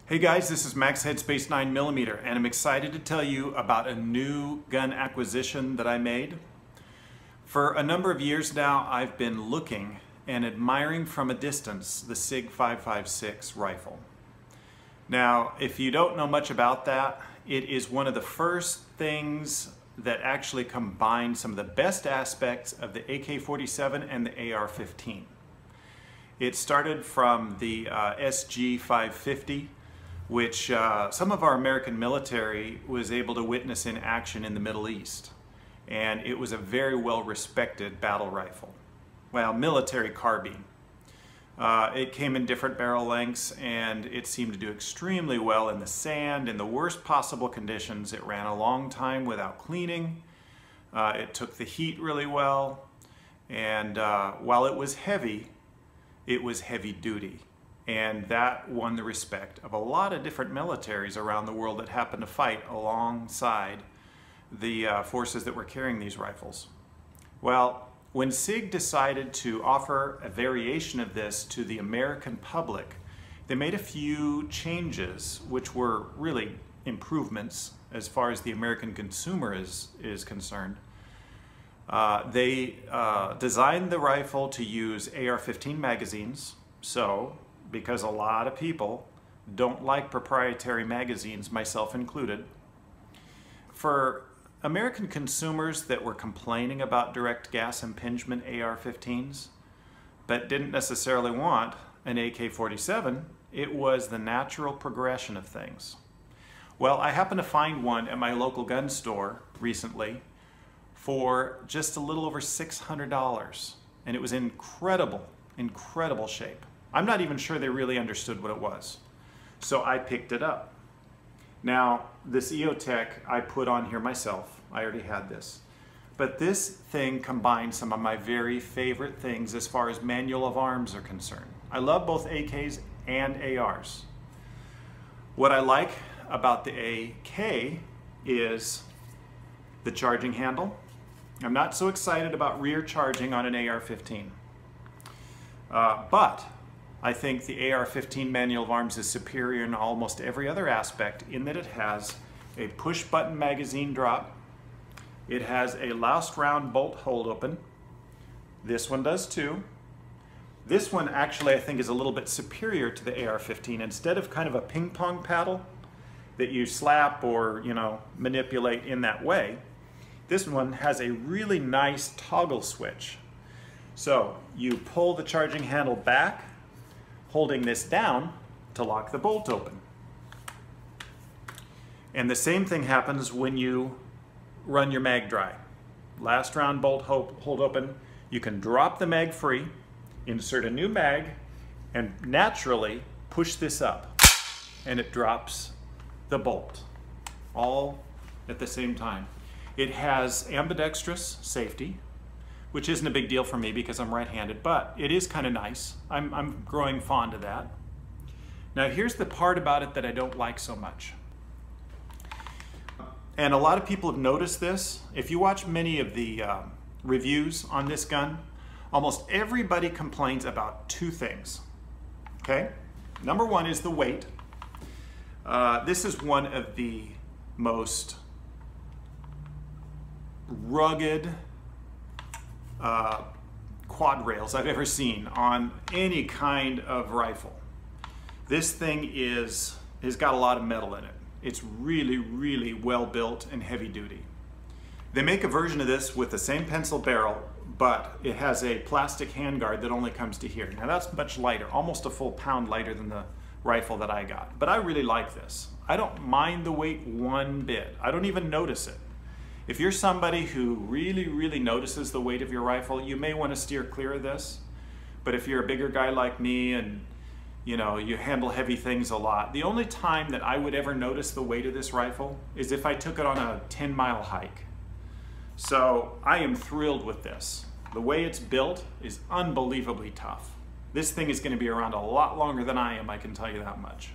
Hey guys, this is Max Headspace 9mm, and I'm excited to tell you about a new gun acquisition that I made. For a number of years now, I've been looking and admiring from a distance the SIG 5.56 rifle. Now, if you don't know much about that, it is one of the first things that actually combines some of the best aspects of the AK-47 and the AR-15. It started from the SIG 550, which some of our American military was able to witness in action in the Middle East. And it was a very well respected battle rifle. Well, military carbine. It came in different barrel lengths and it seemed to do extremely well in the sand, in the worst possible conditions. It ran a long time without cleaning. It took the heat really well. And while it was heavy duty. And that won the respect of a lot of different militaries around the world that happened to fight alongside the forces that were carrying these rifles. Well, when SIG decided to offer a variation of this to the American public, they made a few changes which were really improvements as far as the American consumer is concerned. They designed the rifle to use AR-15 magazines, so because a lot of people don't like proprietary magazines, myself included. For American consumers that were complaining about direct gas impingement AR-15s, but didn't necessarily want an AK-47, it was the natural progression of things. Well, I happened to find one at my local gun store recently for just a little over $600, and it was in incredible shape. I'm not even sure they really understood what it was. So I picked it up. Now, this EOTech I put on here myself. I already had this. But this thing combines some of my very favorite things as far as manual of arms are concerned. I love both AKs and ARs. What I like about the AK is the charging handle. I'm not so excited about rear charging on an AR-15. But I think the AR-15 manual of arms is superior in almost every other aspect in that it has a push-button magazine drop. It has a last round bolt hold open. This one does too. This one actually I think is a little bit superior to the AR-15. Instead of kind of a ping pong paddle that you slap or manipulate in that way, this one has a really nice toggle switch. So you pull the charging handle back, holding this down to lock the bolt open. And the same thing happens when you run your mag dry. Last round bolt hold open, you can drop the mag free, insert a new mag, and naturally push this up, and it drops the bolt, all at the same time. It has ambidextrous safety, which isn't a big deal for me because I'm right-handed, but it is kind of nice. I'm growing fond of that. Now here's the part about it that I don't like so much. And a lot of people have noticed this. If you watch many of the reviews on this gun, almost everybody complains about two things, okay? Number one is the weight. This is one of the most rugged quad rails I've ever seen on any kind of rifle. This thing has got a lot of metal in it. It's really well built and heavy duty. They make a version of this with the same pencil barrel, but it has a plastic handguard that only comes to here. Now that's much lighter, almost a full pound lighter than the rifle that I got. But I really like this. I don't mind the weight one bit. I don't even notice it. If you're somebody who really notices the weight of your rifle, you may want to steer clear of this. But if you're a bigger guy like me and you handle heavy things a lot, the only time that I would ever notice the weight of this rifle is if I took it on a 10-mile hike. So I am thrilled with this. The way it's built is unbelievably tough. This thing is going to be around a lot longer than I am, I can tell you that much.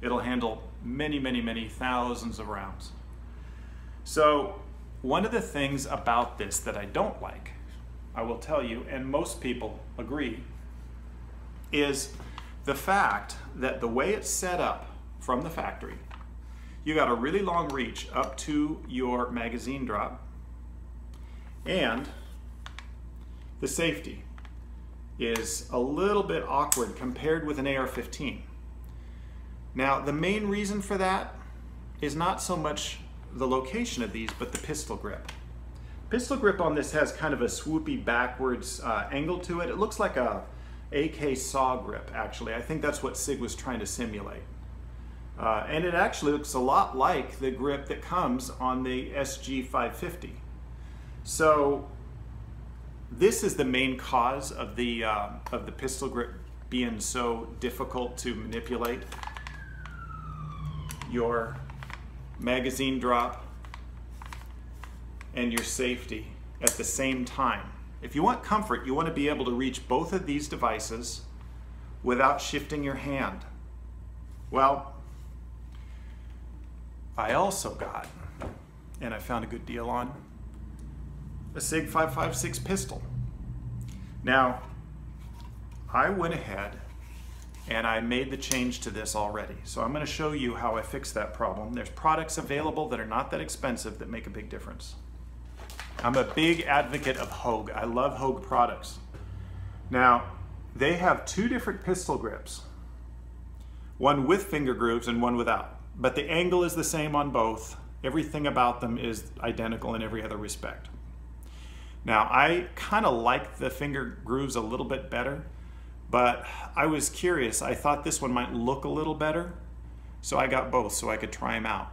It'll handle many thousands of rounds. So one of the things about this that I don't like, I will tell you, and most people agree, is the fact that the way it's set up from the factory, you got a really long reach up to your magazine drop, and the safety is a little bit awkward compared with an AR-15. Now, the main reason for that is not so much the location of these, but the pistol grip. Pistol grip on this has kind of a swoopy backwards angle to it. It looks like a AK saw grip, actually. I think that's what SIG was trying to simulate. And it actually looks a lot like the grip that comes on the SG 550. So this is the main cause of the pistol grip being so difficult to manipulate. Your magazine drop and your safety at the same time. If you want comfort, you want to be able to reach both of these devices without shifting your hand. Well, I also got, and I found a good deal on, a SIG 556 pistol. Now, I went ahead and I made the change to this already. So I'm going to show you how I fixed that problem. There's products available that are not that expensive that make a big difference. I'm a big advocate of Hogue. I love Hogue products. Now, they have two different pistol grips, one with finger grooves and one without. But the angle is the same on both. Everything about them is identical in every other respect. Now, I kind of like the finger grooves a little bit better, but I was curious. I thought this one might look a little better, so I got both so I could try them out.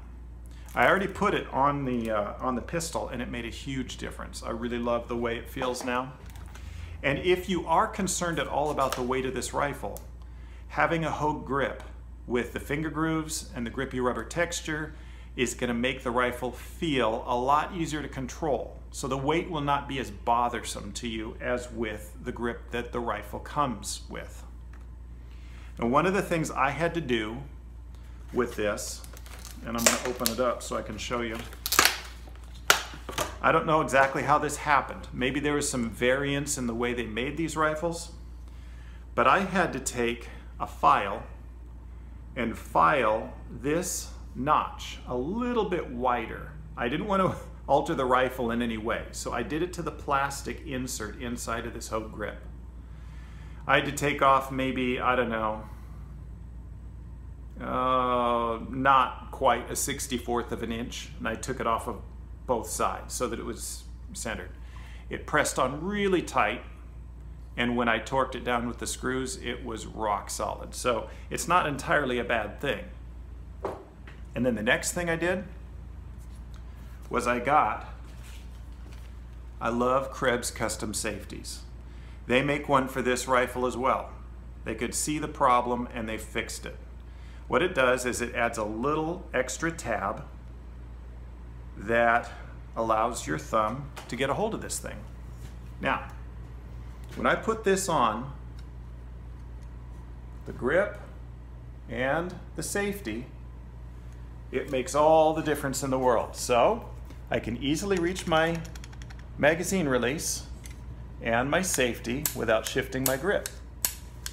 I already put it on the pistol, and it made a huge difference. I really love the way it feels now. And if you are concerned at all about the weight of this rifle, having a Hogue grip with the finger grooves and the grippy rubber texture is going to make the rifle feel a lot easier to control. So the weight will not be as bothersome to you as with the grip that the rifle comes with. And one of the things I had to do with this, and I'm going to open it up so I can show you. I don't know exactly how this happened. Maybe there was some variance in the way they made these rifles, but I had to take a file and file this notch a little bit wider. I didn't want to alter the rifle in any way, so I did it to the plastic insert inside of this Hogue grip. I had to take off maybe, I don't know, not quite a 64th of an inch, and I took it off of both sides so that it was centered. It pressed on really tight, and when I torqued it down with the screws, it was rock solid. So it's not entirely a bad thing. And then the next thing I did was I love Krebs Custom Safeties. They make one for this rifle as well. They could see the problem and they fixed it. What it does is it adds a little extra tab that allows your thumb to get a hold of this thing. Now, when I put this on, the grip and the safety, it makes all the difference in the world. So I can easily reach my magazine release and my safety without shifting my grip.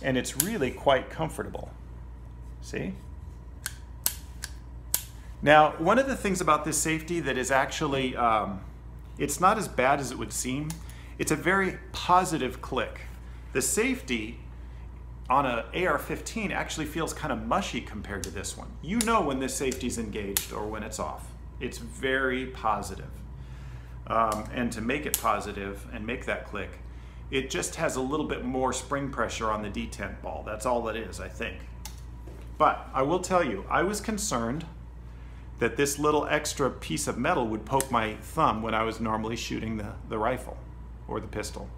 And it's really quite comfortable. See? Now, one of the things about this safety that is actually, it's not as bad as it would seem. It's a very positive click. The safety on an AR-15 actually feels kind of mushy compared to this one. You know when this safety's engaged or when it's off. It's very positive. And to make it positive and make that click, it just has a little bit more spring pressure on the detent ball. That's all it is, I think. But I will tell you, I was concerned that this little extra piece of metal would poke my thumb when I was normally shooting the rifle or the pistol.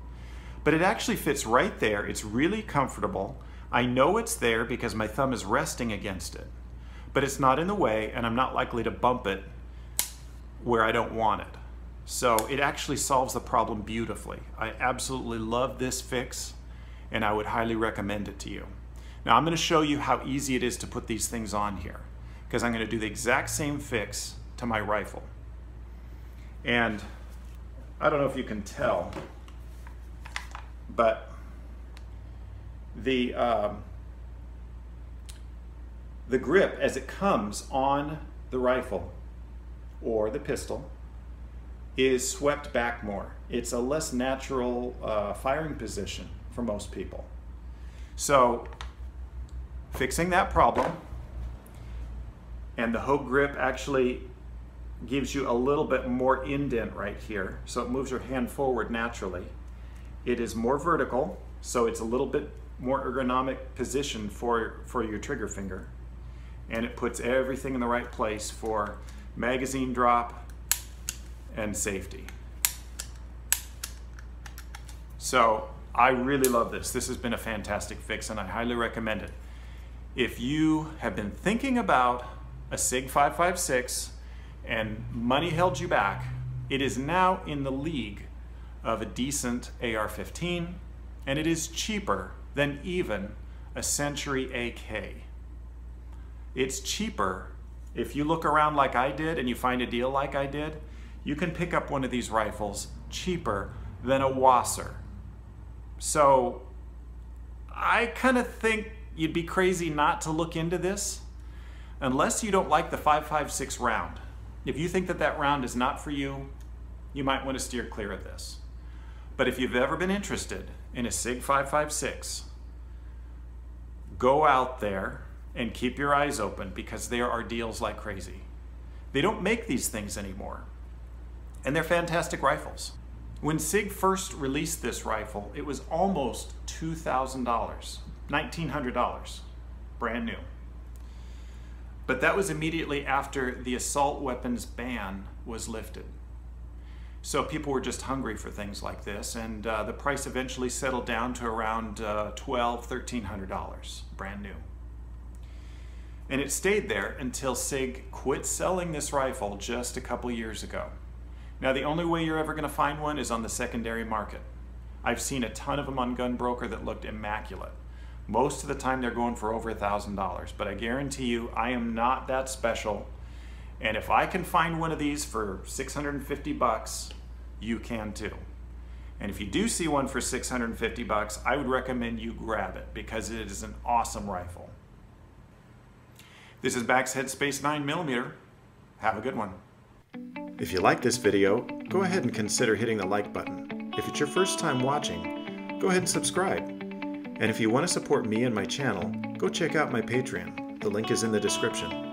But it actually fits right there. It's really comfortable. I know it's there because my thumb is resting against it, but it's not in the way and I'm not likely to bump it where I don't want it. So it actually solves the problem beautifully. I absolutely love this fix and I would highly recommend it to you. Now I'm going to show you how easy it is to put these things on here because I'm going to do the exact same fix to my rifle. And I don't know if you can tell, but the grip as it comes on the rifle or the pistol is swept back more. It's a less natural firing position for most people. So fixing that problem, and the Hogue grip actually gives you a little bit more indent right here, so it moves your hand forward naturally. It is more vertical, so it's a little bit more ergonomic position for your trigger finger, and it puts everything in the right place for magazine drop and safety. So I really love this. This has been a fantastic fix, and I highly recommend it. If you have been thinking about a SIG 5.56 and money held you back, it is now in the league of a decent AR-15, and it is cheaper than even a Century AK. It's cheaper. If you look around like I did and you find a deal like I did, you can pick up one of these rifles cheaper than a Wasser. So I kind of think you'd be crazy not to look into this unless you don't like the 5.56 round. If you think that that round is not for you, you might want to steer clear of this. But if you've ever been interested in a SIG 5.56, go out there and keep your eyes open, because there are deals like crazy. They don't make these things anymore, and they're fantastic rifles. When SIG first released this rifle, it was almost $2,000, $1,900, brand new. But that was immediately after the assault weapons ban was lifted. So people were just hungry for things like this, and the price eventually settled down to around $1,200, $1,300, brand new. And it stayed there until SIG quit selling this rifle just a couple years ago. Now, the only way you're ever going to find one is on the secondary market. I've seen a ton of them on Gunbroker that looked immaculate. Most of the time they're going for over $1,000, but I guarantee you I am not that special. And if I can find one of these for 650 bucks, you can too. And if you do see one for 650 bucks, I would recommend you grab it, because it is an awesome rifle. This is Back's Headspace 9mm. Have a good one. If you like this video, go ahead and consider hitting the like button. If it's your first time watching, go ahead and subscribe. And if you want to support me and my channel, go check out my Patreon. The link is in the description.